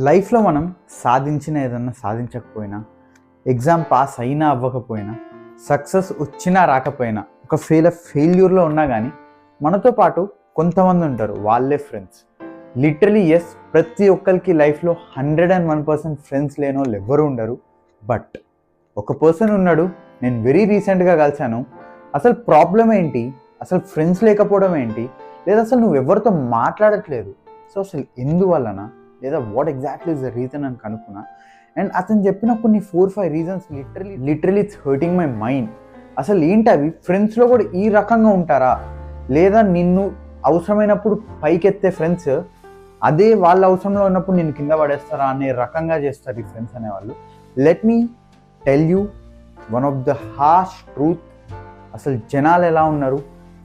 లైఫ్లో మనం సాధించిన ఏదన్నా సాధించకపోయినా, ఎగ్జామ్ పాస్ అయినా అవ్వకపోయినా, సక్సెస్ వచ్చినా రాకపోయినా, ఒక ఫెయిల్యూర్లో ఉన్నా కానీ మనతో పాటు కొంతమంది ఉంటారు, వాళ్ళే ఫ్రెండ్స్. లిటరలీ ఎస్, ప్రతి ఒక్కరికి లైఫ్లో 101% ఫ్రెండ్స్ లేని వాళ్ళు ఎవ్వరూ ఉండరు. బట్ ఒక పర్సన్ ఉన్నాడు, నేను వెరీ రీసెంట్గా కలిశాను. అసలు ప్రాబ్లం ఏంటి, అసలు ఫ్రెండ్స్ లేకపోవడం ఏంటి, లేదా అసలు నువ్వు ఎవరితో మాట్లాడట్లేదు, సో అసలు ఎందువలన, లేదా what exactly is the reason అని కనుక్కున్నా. అండ్ అతను చెప్పిన కొన్ని 4-5 reasons literally it's hurting my mind. అసలు ఏంటి అవి, ఫ్రెండ్స్లో కూడా ఈ రకంగా ఉంటారా, లేదా నిన్ను అవసరమైనప్పుడు పైకెత్తే ఫ్రెండ్స్ అదే వాళ్ళ అవసరంలో ఉన్నప్పుడు నేను కింద పడేస్తారా అనే రకంగా చేస్తారు ఈ ఫ్రెండ్స్ అనేవాళ్ళు. Let me tell you one of the harsh truth. అసలు జనాలు ఎలా ఉన్నారు,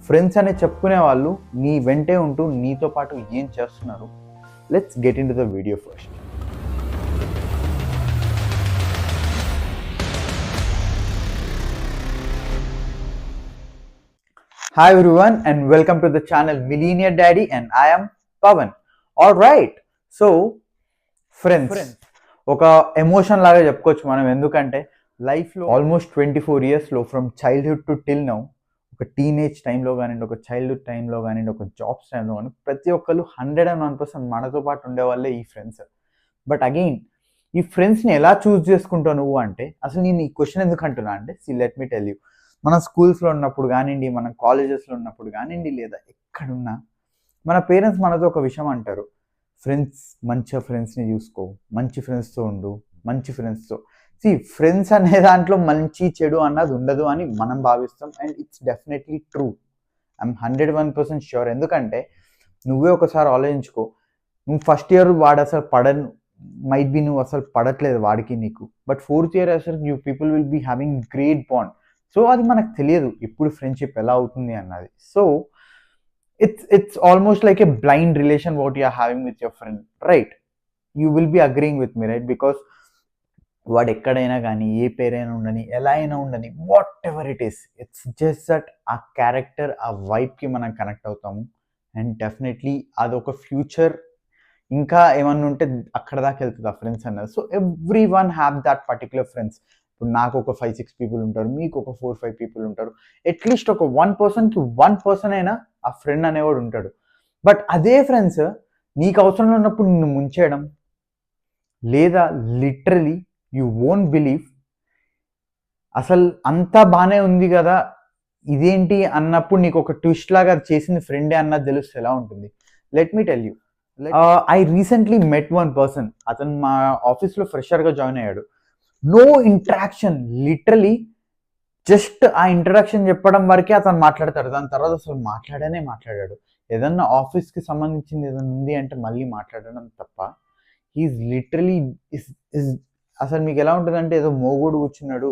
ఫ్రెండ్స్ అనే చెప్పుకునే వాళ్ళు నీ వెంటే ఉంటూ నీతో పాటు ఏం చేస్తున్నారు. Let's get in to the video first. Hi everyone and welcome to the channel Millionaire Daddy and I am Pavan. Alright, so friends ఒక ఎమోషన్ లాగా చెప్పుకోవచ్చు మనం. ఎందుకంటే లైఫ్లో ఆల్మోస్ట్ 24 ఇయర్స్లో from childhood to till now, ఒక టీనేజ్ టైంలో కానివ్వండి, ఒక చైల్డ్హుడ్ టైంలో కానివ్వండి, ఒక జాబ్స్ టైంలో కానీ ప్రతి ఒక్కరు 101% మనతో పాటు ఉండేవాళ్ళే ఈ ఫ్రెండ్స్. బట్ అగైన్ ఈ ఫ్రెండ్స్ని ఎలా చూస్ చేసుకుంటావు నువ్వు అంటే, అసలు నేను ఈ క్వశ్చన్ ఎందుకు అంటున్నా అంటే, లెట్ మీ టెల్ యూ. మన స్కూల్స్లో ఉన్నప్పుడు కానివ్వండి, మన కాలేజెస్లో ఉన్నప్పుడు కానివ్వండి, లేదా ఎక్కడున్నా మన పేరెంట్స్ మనతో ఒక విషయం అంటారు, ఫ్రెండ్స్ మంచిగా ఫ్రెండ్స్ని చూసుకో, మంచి ఫ్రెండ్స్తో ఉండు, మంచి ఫ్రెండ్స్తో. ఫ్రెండ్స్ అనే దాంట్లో మంచి చెడు అన్నది ఉండదు అని మనం భావిస్తాం. And it's definitely true. I'm 101% sure. ఎందుకంటే నువ్వే ఒకసారి ఆలోచించుకో, నువ్వు ఫస్ట్ ఇయర్ వాడు అసలు మైట్ బి నువ్వు అసలు పడట్లేదు వాడికి నీకు, బట్ 4th ఇయర్ అసలు you people will be having great bond. So అది మనకు తెలియదు ఎప్పుడు ఫ్రెండ్షిప్ ఎలా అవుతుంది అన్నది. So it's almost like a blind relation what you are having with your friend, right? You will be agreeing with me, right? Because వాడు ఎక్కడైనా కానీ, ఏ పేరైనా ఉండని, ఎలా అయినా ఉండని, what ever it is, it's just that ఆ క్యారెక్టర్, ఆ వైబ్కి మనం కనెక్ట్ అవుతాము. అండ్ డెఫినెట్లీ అదొక ఫ్యూచర్ ఇంకా ఏమన్నా ఉంటే అక్కడ దాకా వెళ్తుంది ఆ ఫ్రెండ్స్ అన్నది. So every one have that particular friends. ఇప్పుడు నాకు ఒక 5-6 పీపుల్ ఉంటారు, మీకు ఒక 4-5 పీపుల్ ఉంటారు, అట్లీస్ట్ ఒక 1% అయినా ఆ ఫ్రెండ్ అనేవాడు ఉంటాడు. బట్ అదే ఫ్రెండ్స్ నీకు అవసరం ఉన్నప్పుడు నిన్ను ముంచేయడం, లేదా లిటరలీ యూ వోంట్ బిలీవ్, అసలు అంతా బాగానే ఉంది కదా ఇదేంటి అన్నప్పుడు నీకు ఒక ట్విస్ట్ లాగా చేసింది ఫ్రెండే అన్నది తెలుస్తే ఎలా ఉంటుంది. Let me tell you, I recently met one person. అతను మా ఆఫీస్లో ఫ్రెషర్గా జాయిన్ అయ్యాడు. నో ఇంటరాక్షన్, లిటరలీ జస్ట్ ఆ ఇంట్రడక్షన్ చెప్పడం వరకే అతను మాట్లాడతాడు. దాని తర్వాత అసలు మాట్లాడాడు. ఏదన్నా ఆఫీస్కి సంబంధించింది ఏదైనా ఉంది అంటే మళ్ళీ మాట్లాడడం తప్ప, హీఈస్ లిటరలీ అసలు మీకు ఎలా ఉంటుందంటే ఏదో మోగుడు కూర్చున్నాడు.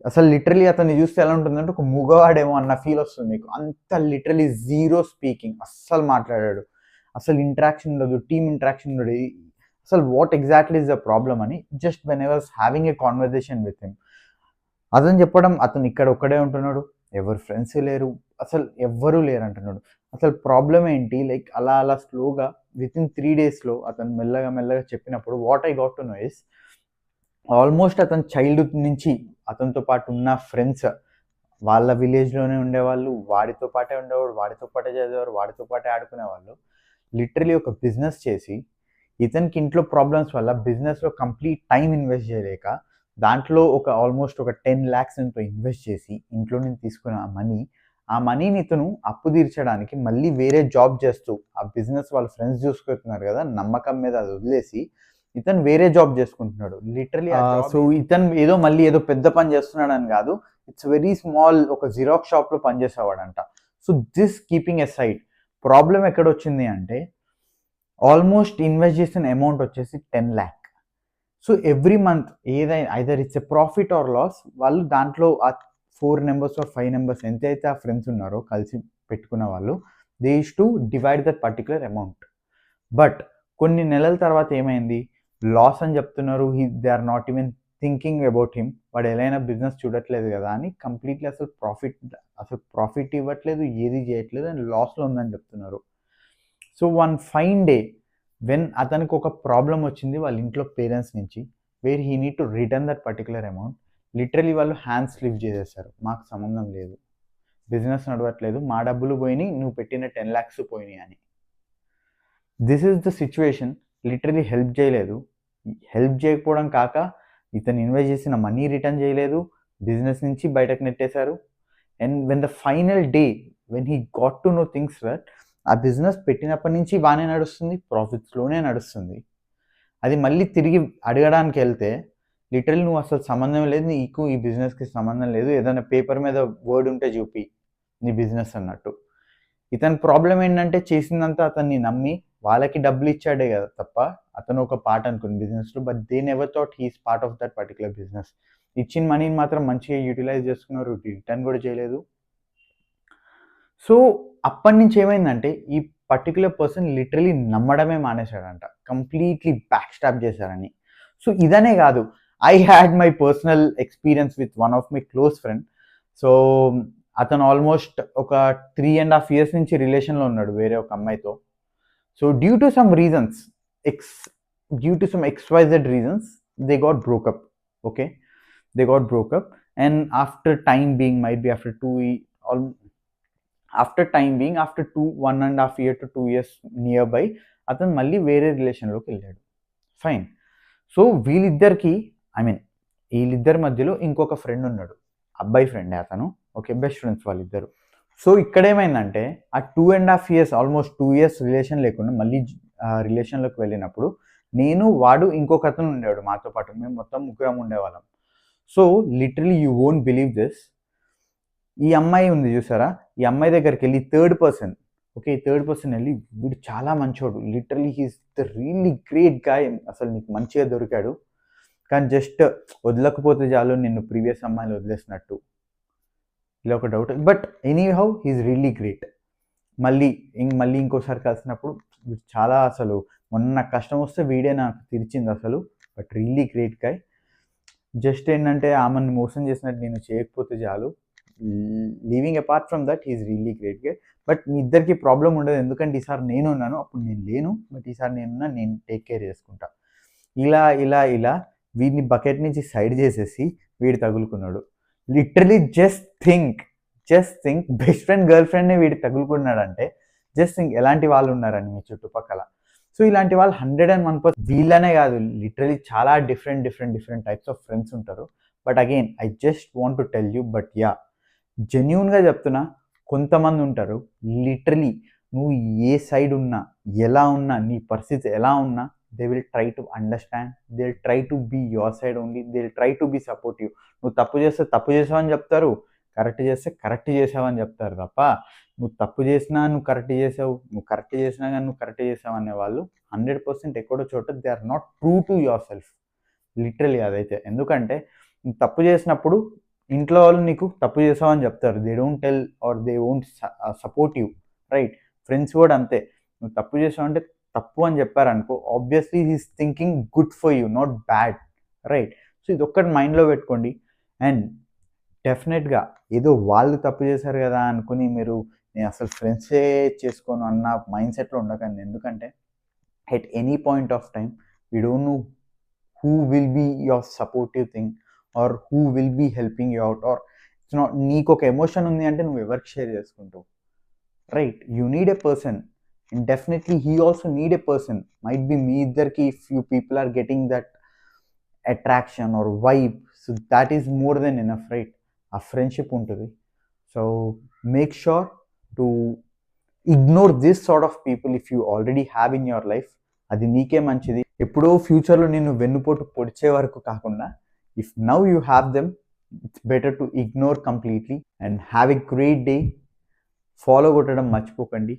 అసలు లిటరలీ అతన్ని చూస్తే ఎలా ఉంటుందంటే ఒక మూగవాడేమో అన్న ఫీల్ వస్తుంది మీకు. అంత లిటరలీ జీరో స్పీకింగ్, అస్సలు మాట్లాడాడు, అసలు ఇంటరాక్షన్ ఉండదు, టీమ్ ఇంటరాక్షన్ ఉండదు. అసలు what exactly is the problem అని just when I was having a conversation with him, అతను చెప్పడం, అతను ఇక్కడ ఒక్కడే ఉంటున్నాడు, ఎవరు ఫ్రెండ్స్ లేరు, అసలు ఎవ్వరూ లేరు అంటున్నాడు. అసలు ప్రాబ్లం ఏంటి, లైక్ అలా స్లోగా వితిన్ 3 డేస్లో అతను మెల్లగా చెప్పినప్పుడు what I got to no is, almost అతను చైల్డ్హుడ్ నుంచి అతనితో పాటు ఉన్న ఫ్రెండ్స్ వాళ్ళ విలేజ్లోనే ఉండేవాళ్ళు, వాడితో పాటే ఉండేవాడు, వాడితో పాటే చదివేవారు, వాడితో పాటే ఆడుకునేవాళ్ళు. లిటరలీ ఒక బిజినెస్ చేసి ఇతనికి ఇంట్లో ప్రాబ్లమ్స్ వల్ల బిజినెస్లో కంప్లీట్ టైం ఇన్వెస్ట్ చేయలేక, దాంట్లో ఒక ఆల్మోస్ట్ ఒక 10 lakhs ఎంతో ఇన్వెస్ట్ చేసి ఇంట్లో నుంచి తీసుకున్న ఆ మనీని ఇతను అప్పు తీర్చడానికి మళ్ళీ వేరే జాబ్ చేస్తూ, ఆ బిజినెస్ వాళ్ళ ఫ్రెండ్స్ చూసుకుంటున్నారు కదా నమ్మకం మీద, అది వదిలేసి ఇతను వేరే జాబ్ చేసుకుంటున్నాడు. లిటరలీ సో ఇతను ఏదో పెద్ద పని చేస్తున్నాడు అని కాదు, ఇట్స్ వెరీ స్మాల్, ఒక జిరాక్స్ షాప్లో పనిచేసేవాడంట. So this keeping aside, problem ఎక్కడ వచ్చింది అంటే, ఆల్మోస్ట్ ఇన్వెస్ట్ చేసిన అమౌంట్ వచ్చేసి 10 lakh. సో ఎవ్రీ మంత్ ఏదైనా either it's a profit or loss, వాళ్ళు దాంట్లో ఆ 4 members or 5 members ఎంతైతే ఆ ఫ్రెండ్స్ ఉన్నారో కలిసి పెట్టుకున్న వాళ్ళు, they use to divide that particular amount. But కొన్ని నెలల తర్వాత ఏమైంది, లాస్ అని చెప్తున్నారు, they are not even thinking about him. వాడు ఎలా అయినా బిజినెస్ చూడట్లేదు కదా అని కంప్లీట్లీ అసలు ప్రాఫిట్ ఇవ్వట్లేదు, ఏది చేయట్లేదు, అండ్ లాస్లో ఉందని చెప్తున్నారు. So one fine day when అతనికి ఒక ప్రాబ్లం వచ్చింది వాళ్ళ ఇంట్లో పేరెంట్స్ నుంచి, where he need to return that particular amount, literally వాళ్ళు హ్యాండ్స్ లిఫ్ట్ చేసేసారు, మాకు సంబంధం లేదు, బిజినెస్ నడవట్లేదు, మా డబ్బులు పోయినాయి, నువ్వు పెట్టిన 10 lakhs పోయినాయి అని. This is the situation. Literally help చేయలేదు. హెల్ప్ చేయకపోవడం కాక ఇతను ఇన్వెస్ట్ చేసిన మనీ రిటర్న్ చేయలేదు, బిజినెస్ నుంచి బయటకు నెట్టేశారు. And when the final day when he got to know things that ఆ బిజినెస్ పెట్టినప్పటి నుంచి బాగానే నడుస్తుంది, ప్రాఫిట్స్లోనే నడుస్తుంది, అది మళ్ళీ తిరిగి అడగడానికి వెళ్తే లిటరల్లీ నువ్వు అసలు సంబంధం లేదు, నీకు ఈ బిజినెస్కి సంబంధం లేదు, ఏదైనా పేపర్ మీద వర్డ్ ఉంటే చూపి నీ బిజినెస్ అన్నట్టు. ఇతని ప్రాబ్లం ఏంటంటే చేసిందంతా అతన్ని నమ్మి వాళ్ళకి డబ్బులు ఇచ్చాడే కదా తప్ప అతను ఒక పార్ట్ అనుకుని బిజినెస్లో, but they never thought he's part of that particular business. ఇచ్చిన మనీని మాత్రం మంచిగా యూటిలైజ్ చేసుకున్నారు, రిటర్న్ కూడా చేయలేదు. సో అప్పటి నుంచి ఏమైందంటే ఈ పర్టికులర్ పర్సన్ లిటరలీ నమ్మడమే మానేశాడంట, కంప్లీట్లీ బ్యాక్ స్టాప్ చేశారని. సో ఇదనే కాదు, I had my personal experience with one of my close friend. So అతను ఆల్మోస్ట్ ఒక 3.5 years నుంచి రిలేషన్లో ఉన్నాడు వేరే ఒక అమ్మాయితో. So due to some reasons, XYZ reasons, they got broke up. Okay, they got broke up, and after time being, might be after 1.5 year to 2 years nearby, అతను మళ్ళీ వేరే రిలేషన్లోకి వెళ్ళాడు. ఫైన్. సో వీళ్ళిద్దరి మధ్యలో ఇంకొక ఫ్రెండ్ ఉన్నాడు, అబ్బాయి ఫ్రెండే అతను. ఓకే, బెస్ట్ ఫ్రెండ్స్ వాళ్ళిద్దరు. సో ఇక్కడ ఏమైందంటే ఆ 2.5 years, ఆల్మోస్ట్ 2 years రిలేషన్ లేకుండా మళ్ళీ రిలేషన్లోకి వెళ్ళినప్పుడు నేను, వాడు, ఇంకొక అతను ఉండేవాడు మాతో పాటు, మేము మొత్తం ముగ్గురం ఉండేవాళ్ళం. So literally you won't believe this, ఈ అమ్మాయి ఉంది చూసారా, ఈ అమ్మాయి దగ్గరికి వెళ్ళి థర్డ్ పర్సన్ వెళ్ళి, వీడు చాలా మంచోడు, literally he's the really great guy, అసలు నీకు మంచిగా దొరికాడు, కానీ జస్ట్ వదలకపోతే చాలు నిన్ను ప్రీవియస్ అమ్మాయిలు వదిలేసినట్టు, ఇలా ఒక doubt. But anyhow he's really great. మళ్ళీ ఇంకోసారి కలిసినప్పుడు చాలా, అసలు మొన్న కష్టం వస్తే వీడే నాకు తీర్చింది అసలు, but really great guy. Just ఏంటంటే ఆమెను మోసం చేసినట్టు నేను చేయకపోతే చాలు, leaving apart from that he's really great guy. But మీ ఇద్దరికి ప్రాబ్లం ఉండదు, ఎందుకంటే ఈసారి నేను ఉన్నాను, అప్పుడు నేను లేను, బట్ ఈసారి నేనున్నా, నేను టేక్ కేర్ చేసుకుంటా. ఇలా వీడిని బకెట్ నుంచి సైడ్ చేసేసి వీడు తగులుకున్నాడు. Literally just think, best friend girl ఫ్రెండ్నే వీడు తగులుకున్నాడంటే జస్ట్ థింక్ ఎలాంటి వాళ్ళు ఉన్నారని మీ చుట్టుపక్కల. సో ఇలాంటి వాళ్ళు 101%, వీళ్ళనే కాదు, లిటరలీ చాలా డిఫరెంట్ టైప్స్ ఆఫ్ ఫ్రెండ్స్ ఉంటారు. But again I just want to tell you, but జెన్యూన్గా చెప్తున్నా, కొంతమంది ఉంటారు లిటరలీ నువ్వు ఏ సైడ్ ఉన్నా, ఎలా ఉన్నా, నీ పరిస్థితి ఎలా ఉన్నా, they will try to understand, they will try to be your side only, they will try to be supportive. నువ్వు తప్పు చేస్తే తప్పు చేసావని చెప్తారు, కరెక్ట్ చేస్తే కరెక్ట్ చేసావని చెప్తారు తప్ప, నువ్వు తప్పు చేసినా నువ్వు కరెక్ట్ చేసావు, నువ్వు కరెక్ట్ చేసినా కానీ నువ్వు కరెక్ట్ చేసావు అనే వాళ్ళు 100% ఎక్కడో చోట they are not true to yourself. Literally అదైతే. ఎందుకంటే నువ్వు తప్పు చేసినప్పుడు ఇంట్లో వాళ్ళు నీకు తప్పు చేసావని చెప్తారు, they don't tell or they won't support you, right? Friends కూడా అంతే, నువ్వు తప్పు చేసావంటే తప్పు అని చెప్పారనుకో, obviously he's thinking good for you, not bad, right? So ఇది ఒక్కటి మైండ్లో పెట్టుకోండి. అండ్ డెఫినెట్గా ఏదో వాళ్ళు తప్పు చేశారు కదా అనుకుని మీరు నేను అసలు ఫ్రెండ్సే చేసుకోను అన్న మైండ్ సెట్లో ఉండకండి. ఎందుకంటే at any point of time you don't know who will be your supportive thing or who will be helping you out, or it's not, నీకు ఒక ఎమోషన్ ఉంది అంటే నువ్వు ఎవరికి షేర్ చేసుకుంటావు, right? You need a person, and definitely he also need a person. Might be మీ ఇద్దరికి if you people are getting that attraction or vibe, so that is more than enough, right? ఆ friendship ఉంటుంది. So make sure to ignore this sort of people if you already have in your life. అది నీకే మంచిది. ఎప్పుడో ఫ్యూచర్లో నేను వెన్నుపోటు పొడిచే వరకు కాకుండా, if now you have them, it's better to ignore completely. And have a great day. Follow కొట్టడం మర్చిపోకండి.